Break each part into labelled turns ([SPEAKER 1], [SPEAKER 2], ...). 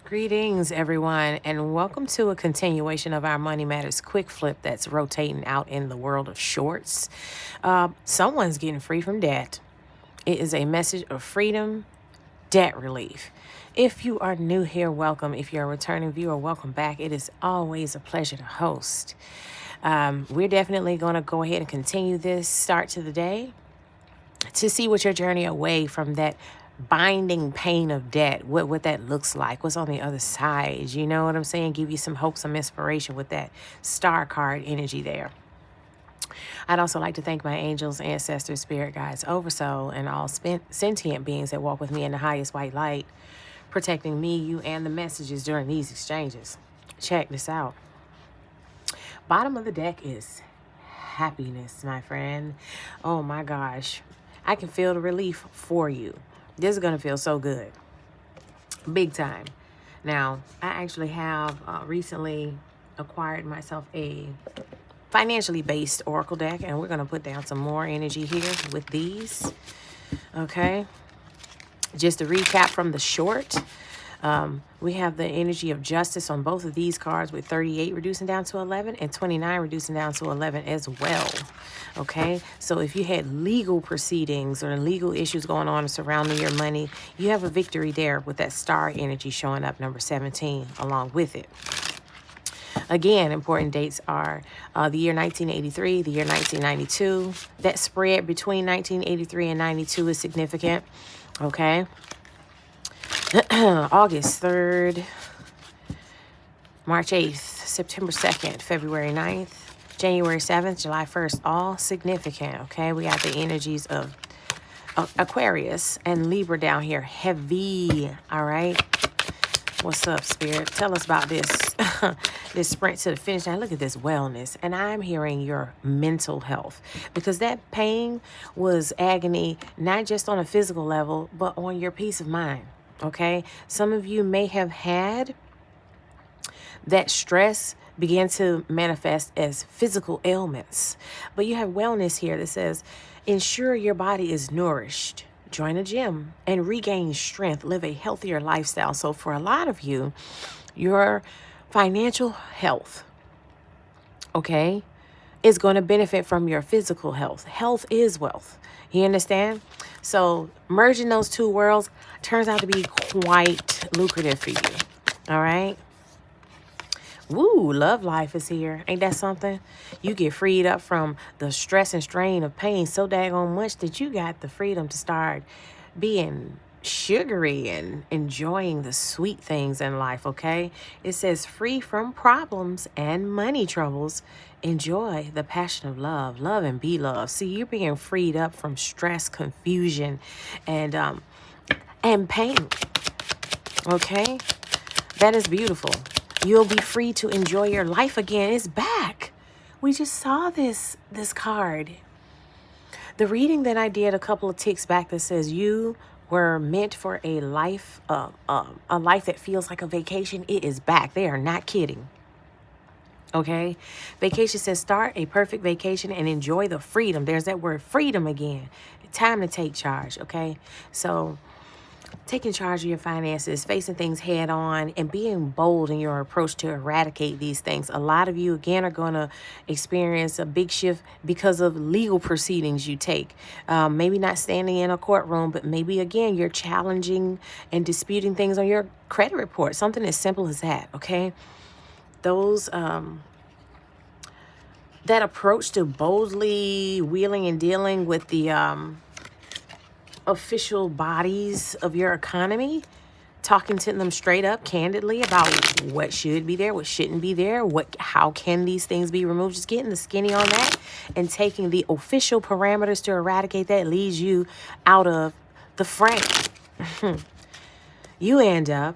[SPEAKER 1] Greetings, everyone, and welcome to a continuation of our Money Matters quick flip that's rotating out in the world of shorts. Someone's getting free from debt. It is a message of freedom, debt relief. If you are new here, welcome. If you're a returning viewer, welcome back. It is always a pleasure to host. We're definitely going to go ahead and continue this start to the day to see what your journey away from that binding pain of debt, what that looks like, what's on the other side. You know what I'm saying? Give you some hope, some inspiration with that star card energy there. I'd also like to thank my angels, ancestors, spirit guides, oversoul, and all sentient beings that walk with me in the highest white light, protecting me, you, and the messages during these exchanges. Check this out. Bottom of the deck is happiness, my friend. Oh my gosh. I can feel the relief for you. This is going to feel so good. Big time. Now, I actually have recently acquired myself a financially based oracle deck, and we're going to put down some more energy here with these. Okay. Just to recap from the short, we have the energy of justice on both of these cards with 38 reducing down to 11 and 29 reducing down to 11 as well. Okay, so if you had legal proceedings or legal issues going on surrounding your money, you have a victory there with that star energy showing up, number 17, along with it. Again, important dates are the year 1983, the year 1992. That spread between 1983 and 92 is significant. Okay. August 3rd, March 8th, September 2nd, February 9th, January 7th, July 1st, all significant, okay? We got the energies of Aquarius and Libra down here, heavy, all right? What's up, Spirit? Tell us about this, this sprint to the finish line. Look at this wellness. And I'm hearing your mental health, because that pain was agony, not just on a physical level, but on your peace of mind, okay? Some of you may have had that stress begin to manifest as physical ailments. But you have wellness here that says, ensure your body is nourished. Join a gym and regain strength. Live a healthier lifestyle. So for a lot of you, your financial health, okay, is going to benefit from your physical health. Health is wealth. You understand? So merging those two worlds turns out to be quite lucrative for you. All right? Woo, love life is here. Ain't that something? You get freed up from the stress and strain of pain so daggone much that you got the freedom to start being sugary and enjoying the sweet things in life, okay? It says free from problems and money troubles. Enjoy the passion of love. Love and be loved. See, you're being freed up from stress, confusion, and pain. Okay? That is beautiful. You'll be free to enjoy your life again. It's back. We just saw this card. The reading that I did a couple of ticks back that says you were meant for a life that feels like a vacation. It is back. They are not kidding. Okay? Vacation says start a perfect vacation and enjoy the freedom. There's that word freedom again. Time to take charge. Okay? So taking charge of your finances, facing things head on, and being bold in your approach to eradicate these things. A lot of you, again, are going to experience a big shift because of legal proceedings you take. Maybe not standing in a courtroom, but maybe, again, you're challenging and disputing things on your credit report. Something as simple as that, okay? Those, that approach to boldly wheeling and dealing with the official bodies of your economy, talking to them straight up, candidly, about what should be there, what shouldn't be there, how can these things be removed, just getting the skinny on that and taking the official parameters to eradicate that leads you out of the frame. You end up,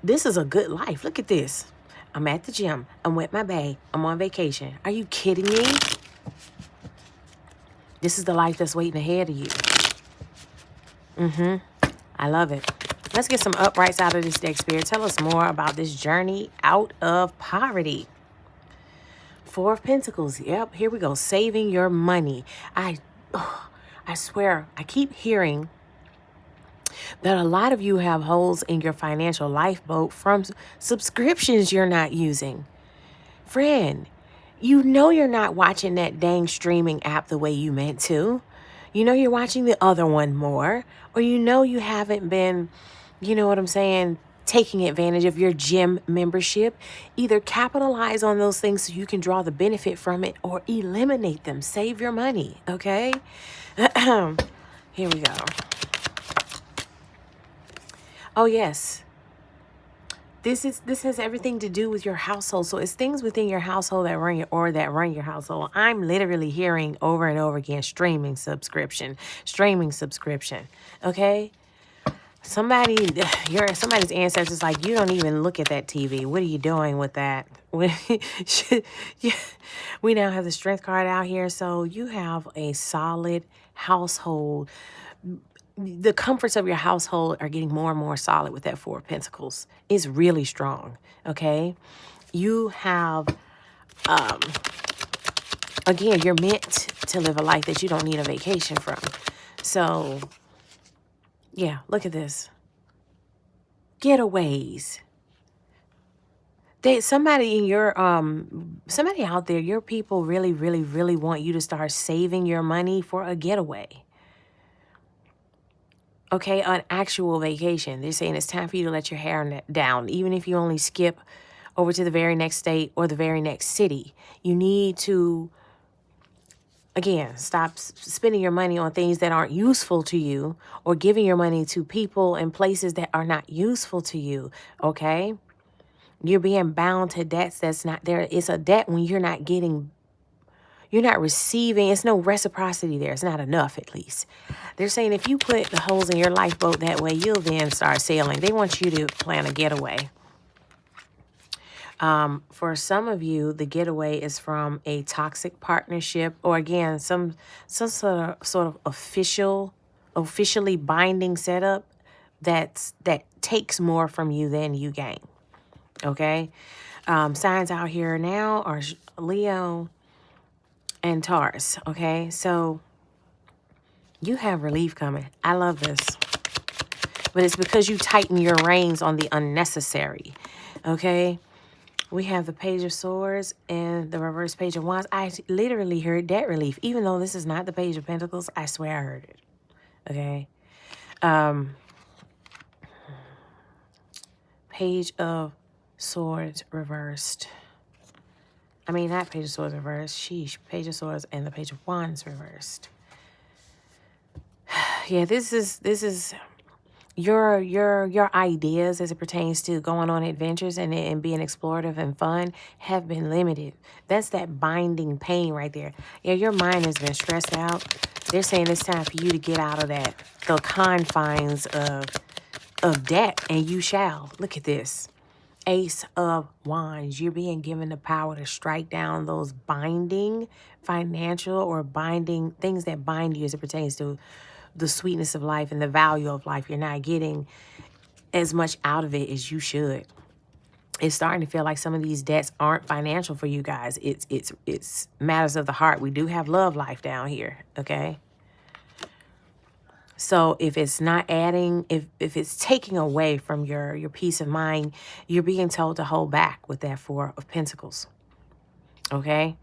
[SPEAKER 1] this is a good life. Look at this. I'm at the gym. I'm with my bae. I'm on vacation. Are you kidding me? This is the life that's waiting ahead of you. I love it. Let's get some uprights out of this deck, Spirit. Tell us more about this journey out of poverty. Four of Pentacles. Yep, here we go. Saving your money. I swear, I keep hearing But a lot of you have holes in your financial lifeboat from subscriptions you're not using. Friend, you know you're not watching that dang streaming app the way you meant to. You know you're watching the other one more. Or you know you haven't been, you know what I'm saying, taking advantage of your gym membership. Either capitalize on those things so you can draw the benefit from it, or eliminate them. Save your money, okay? Here we go. Oh, yes. This has everything to do with your household. So it's things within your household that run your household. I'm literally hearing over and over again, streaming subscription. Okay? Somebody's ancestors like, you don't even look at that TV. What are you doing with that? We now have the strength card out here. So you have a solid household. The comforts of your household are getting more and more solid with that Four of Pentacles. It's really strong, okay? You have, again, you're meant to live a life that you don't need a vacation from. So, yeah, look at this. Getaways. Somebody in your, somebody out there, your people really, really, really want you to start saving your money for a getaway. Okay, an actual vacation. They're saying it's time for you to let your hair down, even if you only skip over to the very next state or the very next city. You need to, again, stop spending your money on things that aren't useful to you, or giving your money to people and places that are not useful to you, okay? You're being bound to debts that's not there. It's a debt when you're not getting, you're not receiving. It's no reciprocity there. It's not enough, at least. They're saying if you put the holes in your lifeboat that way, you'll then start sailing. They want you to plan a getaway. For some of you, the getaway is from a toxic partnership, or again, some sort of officially binding setup that takes more from you than you gain. Okay, signs out here now are Leo and Taurus. Okay, so you have relief coming. I love this. But it's because you tighten your reins on the unnecessary. Okay? We have the Page of Swords and the reverse Page of Wands. I literally heard debt relief. Even though this is not the Page of Pentacles, I swear I heard it. Okay? Page of Swords reversed. I mean, not Page of Swords reversed. Sheesh. Page of Swords and the Page of Wands reversed. Yeah, this is your ideas as it pertains to going on adventures and being explorative and fun have been limited. That's that binding pain right there. Yeah, your mind has been stressed out. They're saying it's time for you to get out of the confines of debt, and you shall. Look at this. Ace of Wands. You're being given the power to strike down those binding financial or binding things that bind you as it pertains to the sweetness of life and the value of life. You're not getting as much out of it as you should. It's starting to feel like some of these debts aren't financial for you guys. It's matters of the heart. We do have love life down here, okay? So if it's not adding, if it's taking away from your peace of mind, you're being told to hold back with that Four of Pentacles, okay?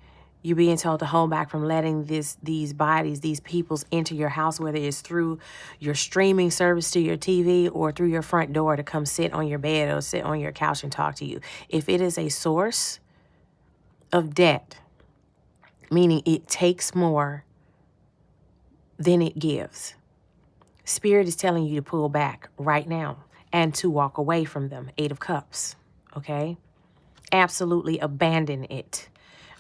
[SPEAKER 1] You're being told to hold back from letting these bodies, these peoples into your house, whether it's through your streaming service to your TV or through your front door to come sit on your bed or sit on your couch and talk to you. If it is a source of debt, meaning it takes more than it gives, Spirit is telling you to pull back right now and to walk away from them. Eight of Cups, okay? Absolutely abandon it.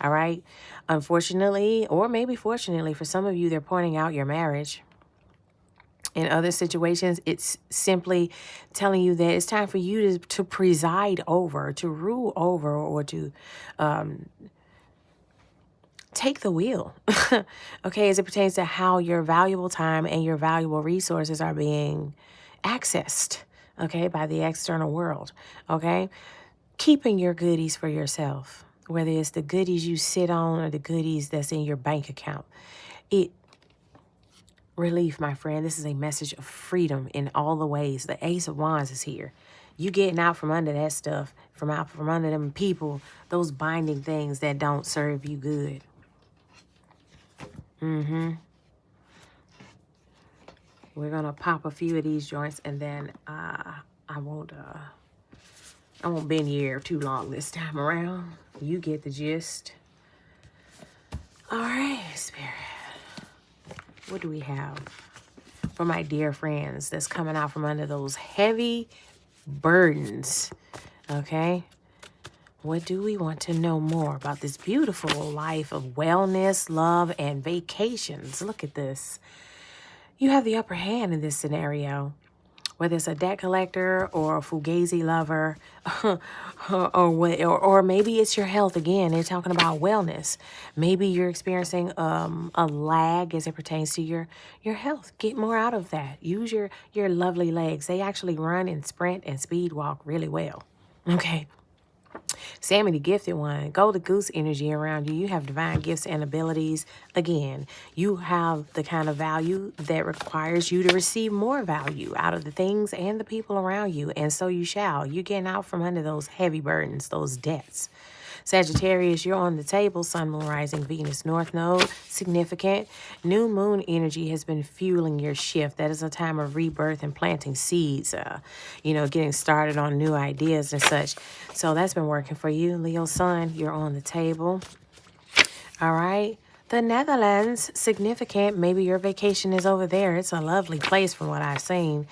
[SPEAKER 1] All right. Unfortunately, or maybe fortunately, for some of you, they're pointing out your marriage. In other situations, it's simply telling you that it's time for you to preside over, to rule over, or to take the wheel. Okay, as it pertains to how your valuable time and your valuable resources are being accessed, okay, by the external world. Okay, keeping your goodies for yourself. Whether it's the goodies you sit on or the goodies that's in your bank account. relief, my friend. This is a message of freedom in all the ways. The Ace of Wands is here. You getting out from under that stuff, from under them people, those binding things that don't serve you good. We're gonna pop a few of these joints, and then I won't be in here too long this time around. You get the gist. All right, Spirit. What do we have for my dear friends that's coming out from under those heavy burdens? Okay. What do we want to know more about this beautiful life of wellness, love, and vacations? Look at this. You have the upper hand in this scenario. Whether it's a debt collector or a fugazi lover, or maybe it's your health again. They're talking about wellness. Maybe you're experiencing a lag as it pertains to your health. Get more out of that. Use your lovely legs. They actually run and sprint and speed walk really well. Okay. Sammy, the gifted one, golden goose energy around you. You have divine gifts and abilities. Again, you have the kind of value that requires you to receive more value out of the things and the people around you. And so you shall. You're getting out from under those heavy burdens, those debts. Sagittarius, you're on the table. Sun, Moon, Rising, Venus, North Node. Significant. New moon energy has been fueling your shift. That is a time of rebirth and planting seeds, getting started on new ideas and such. So that's been working for you. Leo Sun, you're on the table. All right. The Netherlands, significant. Maybe your vacation is over there. It's a lovely place from what I've seen.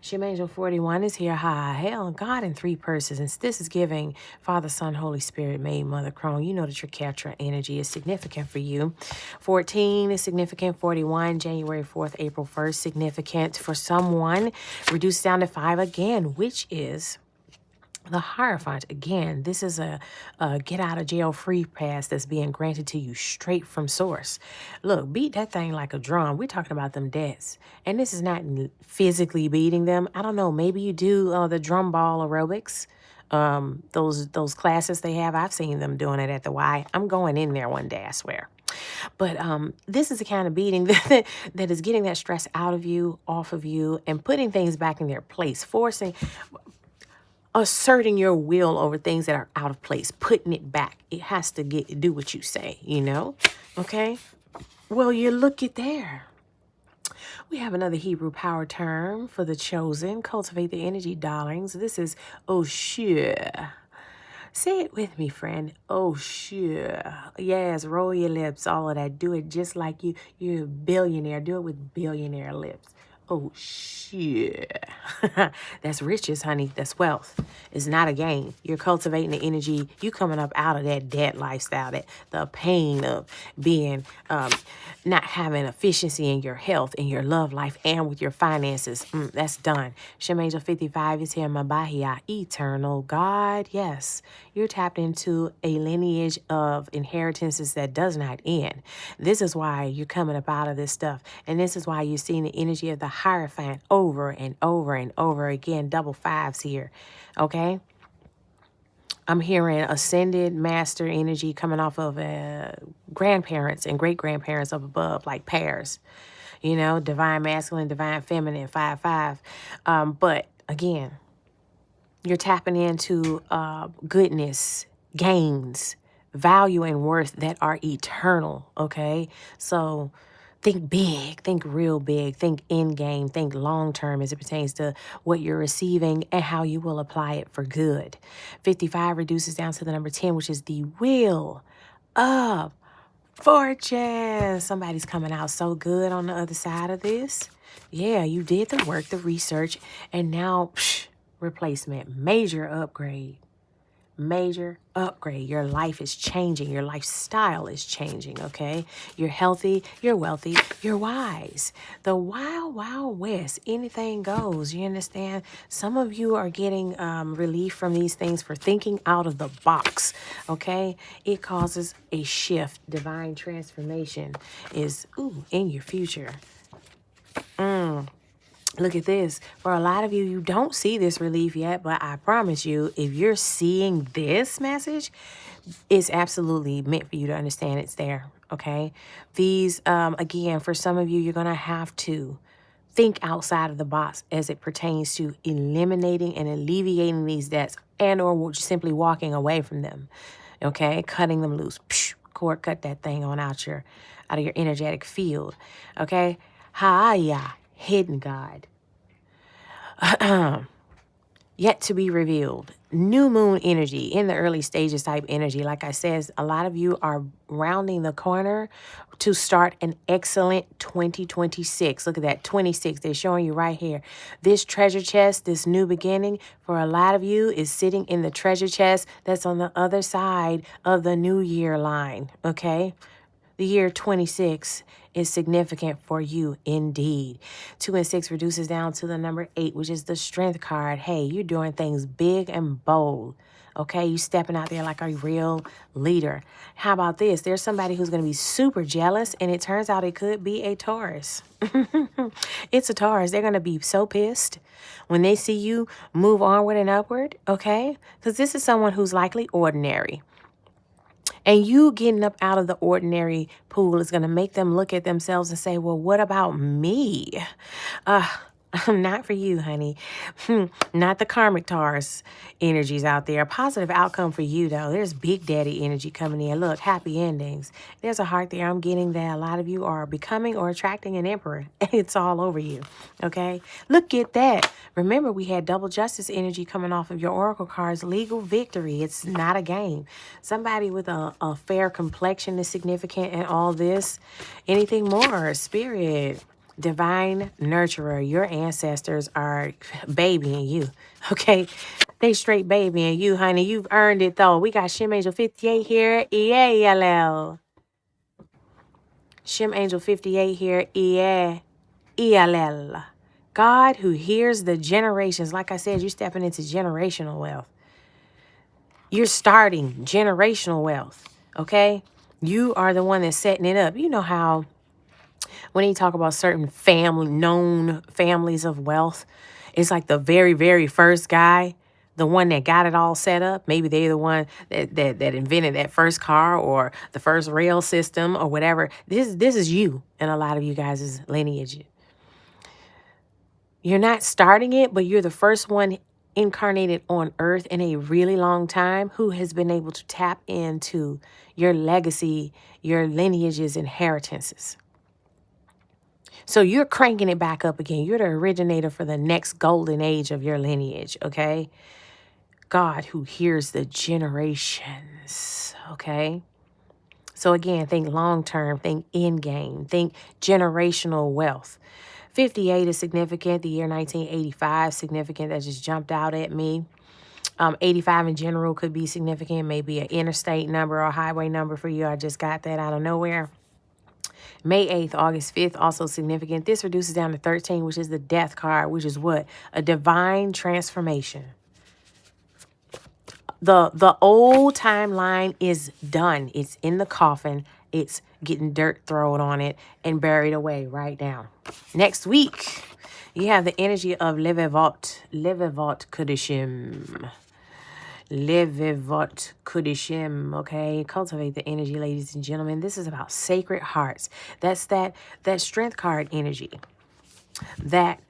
[SPEAKER 1] Shemangel 41 is here. Hi, hell, God in three persons. And this is giving Father, Son, Holy Spirit, Maid, Mother, Crone. You know that your Ketra energy is significant for you. 14 is significant. 41, January 4th, April 1st, significant for someone. Reduced down to 5 again, which is the Hierophant. Again, this is a get out of jail free pass that's being granted to you straight from source. Look, beat that thing like a drum. We're talking about them debts. And this is not physically beating them. I don't know. Maybe you do the drum ball aerobics. Those classes they have. I've seen them doing it at the Y. I'm going in there one day, I swear. But this is the kind of beating that is getting that stress out of you, off of you, and putting things back in their place, asserting your will over things that are out of place, putting it back. It has to do what you say, okay? Well, you look at there. We have another Hebrew power term for the chosen. Cultivate the energy, darlings. This is Oshur. Say it with me, friend. Oshur. Yes, roll your lips, all of that. Do it just like you're a billionaire. Do it with billionaire lips. Oh, shit. That's riches, honey. That's wealth. It's not a game. You're cultivating the energy. You coming up out of that debt lifestyle, the pain of being, not having efficiency in your health, in your love life, and with your finances. That's done. Shemangel 55 is here. Mabahia, eternal God. Yes, you're tapped into a lineage of inheritances that does not end. This is why you're coming up out of this stuff. And this is why you're seeing the energy of the Hierophant over and over and over again. Double fives here. Okay. I'm hearing ascended master energy coming off of grandparents and great-grandparents up above, like pairs. Divine masculine, divine feminine, 5-5. But again, you're tapping into goodness, gains, value, and worth that are eternal. Okay. So think big, think real big, think end game, think long term as it pertains to what you're receiving and how you will apply it for good. 55 reduces down to the number 10, which is the wheel of fortune. Somebody's coming out so good on the other side of this. Yeah, you did the work, the research, and now replacement, major upgrade. Major upgrade. Your life is changing. Your lifestyle is changing, okay? You're healthy. You're wealthy. You're wise. The wild, wild west. Anything goes. You understand? Some of you are getting relief from these things for thinking out of the box, okay? It causes a shift. Divine transformation is, in your future. Look at this. For a lot of you, you don't see this relief yet, but I promise you, if you're seeing this message, it's absolutely meant for you to understand it's there. okay? These, again, for some of you, you're going to have to think outside of the box as it pertains to eliminating and alleviating these debts and or simply walking away from them, okay? Cutting them loose. Psh, cord, cut that thing on out of your energetic field, okay? Haya, hidden God. Yet to be revealed. New moon energy, in the early stages type energy. Like I said, a lot of you are rounding the corner to start an excellent 2026. Look at that, 26. They're showing you right here. This treasure chest, this new beginning, for a lot of you is sitting in the treasure chest that's on the other side of the new year line, okay? The year 26 is significant for you indeed. 2 and 6 reduces down to the number 8, which is the strength card. Hey, you're doing things big and bold. Okay, you stepping out there like a real leader. How about this? There's somebody who's going to be super jealous, and it turns out it could be a Taurus. It's a Taurus. They're going to be so pissed when they see you move onward and upward, okay? Because this is someone who's likely ordinary. And you getting up out of the ordinary pool is going to make them look at themselves and say, well, what about me? Not for you, honey. Not the karmic Taurus energies out there. A positive outcome for you, though. There's big daddy energy coming in. Look, happy endings. There's a heart there I'm getting that a lot of you are becoming or attracting an emperor. It's all over you, okay? Look at that. Remember, we had double justice energy coming off of your oracle cards. Legal victory. It's not a game. Somebody with a fair complexion is significant in all this. Anything more? Spirit. Divine nurturer. Your ancestors are babying you, okay? They straight babying you, honey. You've earned it, though. We got Shem Angel 58 here. EALL. Shem Angel 58 here. EALL. God who hears the generations. Like I said, you're stepping into generational wealth. You're starting generational wealth, okay? You are the one that's setting it up. You know how when you talk about certain known families of wealth, it's like the very, very first guy, the one that got it all set up. Maybe they're the one that invented that first car or the first rail system or whatever. This is you and a lot of you guys' lineage. You're not starting it, but you're the first one incarnated on earth in a really long time who has been able to tap into your legacy, your lineage's inheritances. So you're cranking it back up again. You're the originator for the next golden age of your lineage, okay? God who hears the generations, okay? So again, think long-term, think end game, think generational wealth. 58 is significant. The year 1985, significant. That just jumped out at me. 85 in general could be significant. Maybe an interstate number or a highway number for you. I just got that out of nowhere. May 8th, August 5th, also significant. This reduces down to 13, which is the death card, which is what? A divine transformation. The old timeline is done. It's in the coffin. It's getting dirt thrown on it and buried away right now. Next week, you have the energy of Levevot Kudishim. Levevot Kudishim, okay? Cultivate the energy, ladies and gentlemen. This is about sacred hearts. That's that strength card energy. That,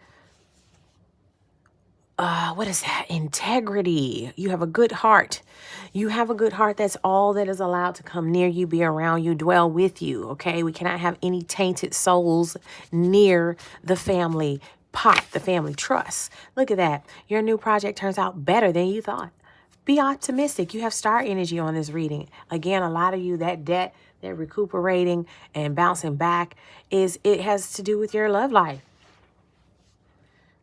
[SPEAKER 1] what is that? Integrity. You have a good heart. You have a good heart. That's all that is allowed to come near you, be around you, dwell with you, okay? We cannot have any tainted souls near the family pot, the family trust. Look at that. Your new project turns out better than you thought. Be optimistic. You have star energy on this reading. Again, a lot of you, that debt, that recuperating and bouncing back, it has to do with your love life.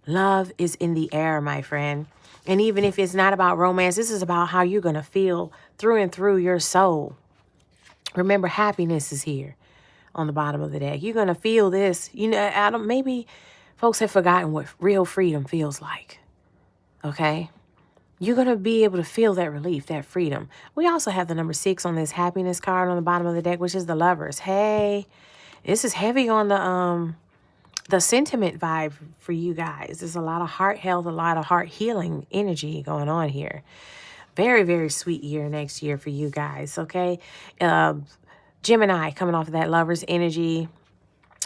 [SPEAKER 1] Love is in the air, my friend. And even if it's not about romance, this is about how you're going to feel through and through your soul. Remember, happiness is here on the bottom of the deck. You're going to feel this. You know, maybe folks have forgotten what real freedom feels like. Okay? You're going to be able to feel that relief, that freedom. We also have the number 6 on this happiness card on the bottom of the deck, which is the Lovers. Hey, this is heavy on the sentiment vibe for you guys. There's a lot of heart health, a lot of heart healing energy going on here. Very, very sweet year next year for you guys, okay? Gemini coming off of that Lover's energy.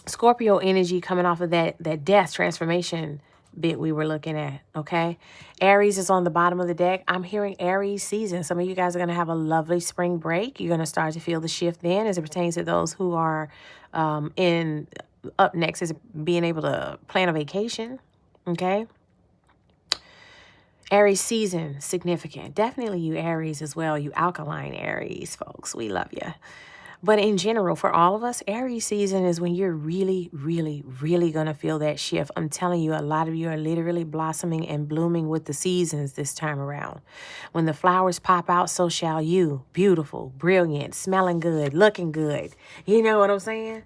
[SPEAKER 1] Scorpio energy coming off of that death transformation bit we were looking at, okay? Aries is on the bottom of the deck. I'm hearing Aries season. Some of you guys are going to have a lovely spring break. You're going to start to feel the shift then as it pertains to those who are up next is being able to plan a vacation, okay? Aries season, significant. Definitely you Aries as well, you alkaline Aries folks. We love you. But in general, for all of us, Aries season is when you're really, really, really going to feel that shift. I'm telling you, a lot of you are literally blossoming and blooming with the seasons this time around. When the flowers pop out, so shall you. Beautiful, brilliant, smelling good, looking good. You know what I'm saying?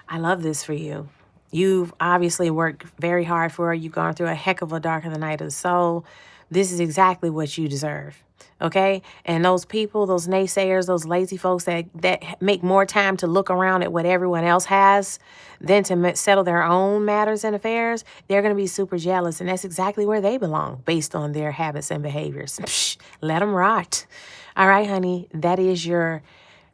[SPEAKER 1] I love this for you. You've obviously worked very hard for it. You've gone through a heck of a dark of the night of the soul. This is exactly what you deserve. Okay? And those people, those naysayers, those lazy folks that make more time to look around at what everyone else has than to settle their own matters and affairs, they're going to be super jealous. And that's exactly where they belong based on their habits and behaviors. Psh, let them rot. All right, honey, that is your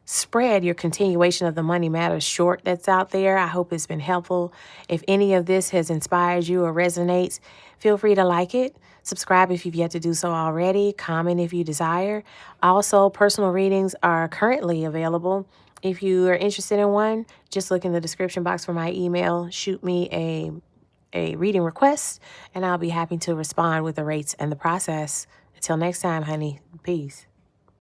[SPEAKER 1] spread, your continuation of the Money Matters short that's out there. I hope it's been helpful. If any of this has inspired you or resonates, feel free to like it. Subscribe if you've yet to do so already. Comment if you desire. Also, personal readings are currently available. If you are interested in one, just look in the description box for my email. Shoot me a reading request, and I'll be happy to respond with the rates and the process. Until next time, honey. Peace.